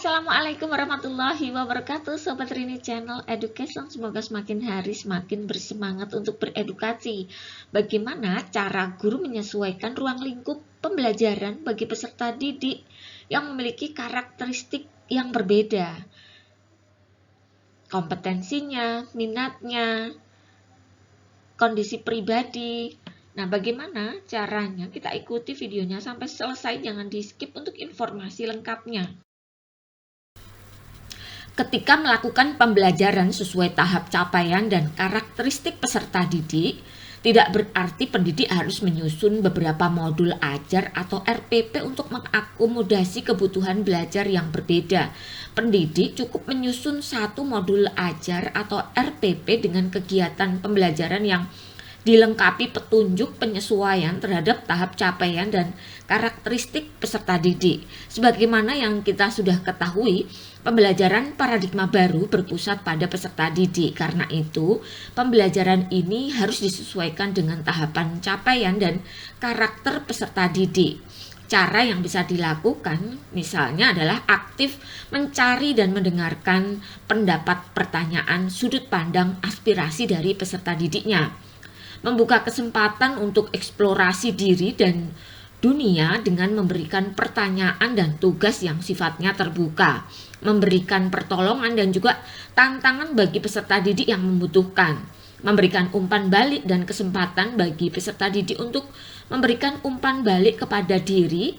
Assalamualaikum warahmatullahi wabarakatuh, Sobat Rini Channel Education. Semoga semakin hari semakin bersemangat untuk beredukasi. Bagaimana cara guru menyesuaikan ruang lingkup pembelajaran bagi peserta didik yang memiliki karakteristik yang berbeda, kompetensinya, minatnya, kondisi pribadi. Nah, bagaimana caranya? Kita ikuti videonya sampai selesai, jangan di skip untuk informasi lengkapnya. Ketika melakukan pembelajaran sesuai tahap capaian dan karakteristik peserta didik, tidak berarti pendidik harus menyusun beberapa modul ajar atau RPP untuk mengakomodasi kebutuhan belajar yang berbeda. Pendidik cukup menyusun satu modul ajar atau RPP dengan kegiatan pembelajaran yang dilengkapi petunjuk penyesuaian terhadap tahap capaian dan karakteristik peserta didik. Sebagaimana yang kita sudah ketahui, pembelajaran paradigma baru berpusat pada peserta didik. Karena itu, pembelajaran ini harus disesuaikan dengan tahapan capaian dan karakter peserta didik. Cara yang bisa dilakukan misalnya adalah aktif mencari dan mendengarkan pendapat, pertanyaan, sudut pandang, aspirasi dari peserta didiknya. Membuka kesempatan untuk eksplorasi diri dan dunia dengan memberikan pertanyaan dan tugas yang sifatnya terbuka, memberikan pertolongan dan juga tantangan bagi peserta didik yang membutuhkan, memberikan umpan balik dan kesempatan bagi peserta didik untuk memberikan umpan balik kepada diri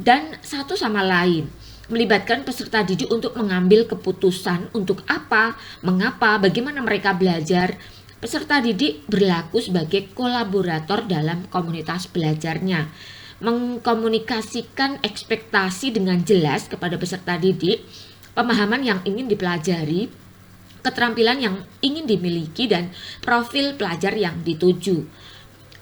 dan satu sama lain. Melibatkan peserta didik untuk mengambil keputusan untuk apa, mengapa, bagaimana mereka belajar. Peserta didik berlaku sebagai kolaborator dalam komunitas belajarnya, mengkomunikasikan ekspektasi dengan jelas kepada peserta didik, pemahaman yang ingin dipelajari, keterampilan yang ingin dimiliki, dan profil pelajar yang dituju.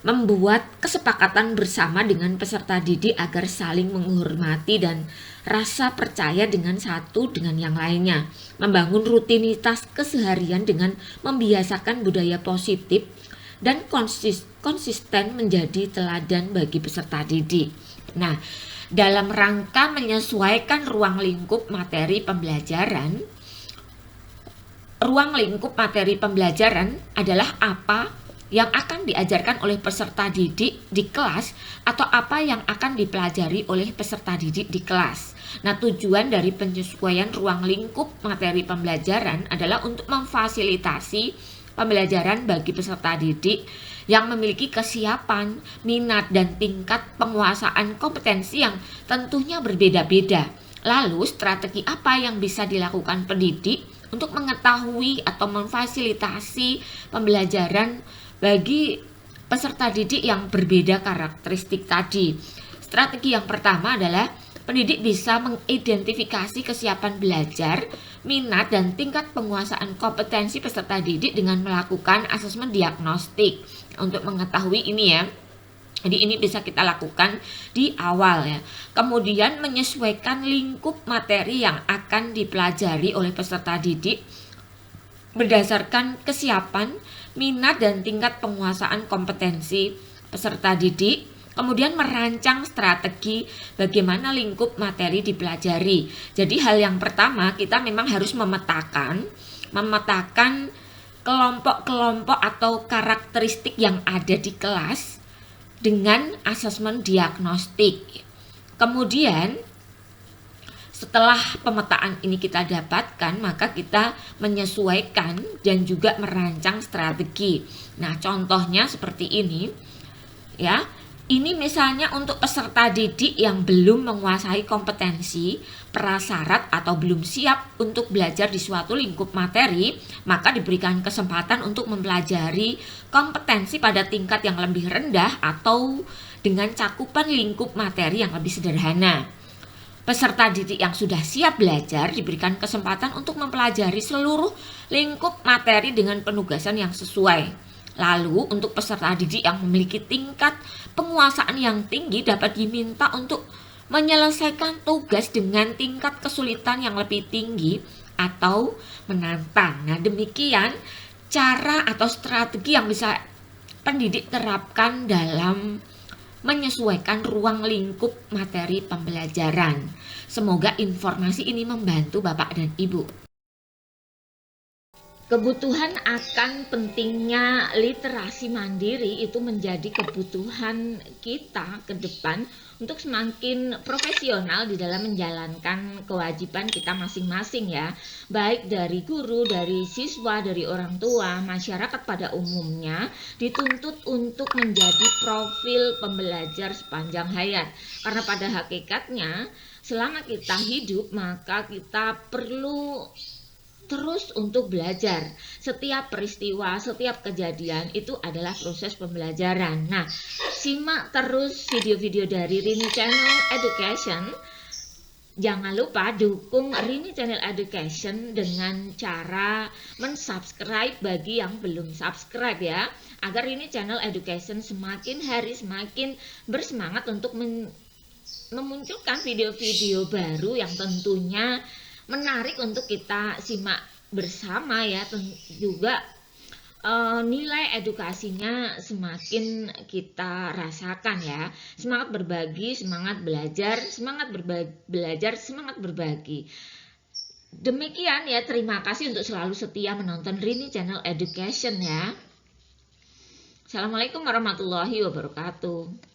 Membuat kesepakatan bersama dengan peserta didik agar saling menghormati dan rasa percaya dengan satu dengan yang lainnya. Membangun rutinitas keseharian dengan membiasakan budaya positif dan konsisten menjadi teladan bagi peserta didik. Nah, dalam rangka menyesuaikan ruang lingkup materi pembelajaran, ruang lingkup materi pembelajaran adalah apa yang akan diajarkan oleh peserta didik di kelas atau apa yang akan dipelajari oleh peserta didik di kelas. Nah, tujuan dari penyesuaian ruang lingkup materi pembelajaran adalah untuk memfasilitasi pembelajaran bagi peserta didik yang memiliki kesiapan, minat, dan tingkat penguasaan kompetensi yang tentunya berbeda-beda. Lalu, strategi apa yang bisa dilakukan pendidik untuk mengetahui atau memfasilitasi pembelajaran bagi peserta didik yang berbeda karakteristik tadi? Strategi yang pertama adalah pendidik bisa mengidentifikasi kesiapan belajar, minat, dan tingkat penguasaan kompetensi peserta didik dengan melakukan asesmen diagnostik. Untuk mengetahui ini ya, jadi ini bisa kita lakukan di awal ya. Kemudian menyesuaikan lingkup materi yang akan dipelajari oleh peserta didik berdasarkan kesiapan, minat, dan tingkat penguasaan kompetensi peserta didik. Kemudian merancang strategi bagaimana lingkup materi dipelajari. Jadi hal yang pertama, kita memang harus memetakan kelompok-kelompok atau karakteristik yang ada di kelas dengan asesmen diagnostik. Kemudian setelah pemetaan ini kita dapatkan, maka kita menyesuaikan dan juga merancang strategi. Nah, contohnya seperti ini ya. Ini misalnya untuk peserta didik yang belum menguasai kompetensi, prasyarat, atau belum siap untuk belajar di suatu lingkup materi, maka diberikan kesempatan untuk mempelajari kompetensi pada tingkat yang lebih rendah atau dengan cakupan lingkup materi yang lebih sederhana. Peserta didik yang sudah siap belajar diberikan kesempatan untuk mempelajari seluruh lingkup materi dengan penugasan yang sesuai. Lalu, untuk peserta didik yang memiliki tingkat penguasaan yang tinggi dapat diminta untuk menyelesaikan tugas dengan tingkat kesulitan yang lebih tinggi atau menantang. Nah, demikian cara atau strategi yang bisa pendidik terapkan dalam menyesuaikan ruang lingkup materi pembelajaran. Semoga informasi ini membantu Bapak dan Ibu. Kebutuhan akan pentingnya literasi mandiri itu menjadi kebutuhan kita ke depan untuk semakin profesional di dalam menjalankan kewajiban kita masing-masing ya, baik dari guru, dari siswa, dari orang tua, masyarakat pada umumnya dituntut untuk menjadi profil pembelajar sepanjang hayat. Karena pada hakikatnya selama kita hidup maka kita perlu terus untuk belajar. Setiap peristiwa, setiap kejadian itu adalah proses pembelajaran. Nah, simak terus video-video dari Rini Channel Education. Jangan lupa dukung Rini Channel Education dengan cara mensubscribe bagi yang belum subscribe ya, agar Rini Channel Education semakin hari semakin bersemangat untuk memunculkan video-video baru yang tentunya menarik untuk kita simak bersama ya. Juga nilai edukasinya semakin kita rasakan ya. Semangat berbagi, semangat belajar, semangat berbagi. Demikian ya, terima kasih untuk selalu setia menonton Rini Channel Education ya. Assalamualaikum warahmatullahi wabarakatuh.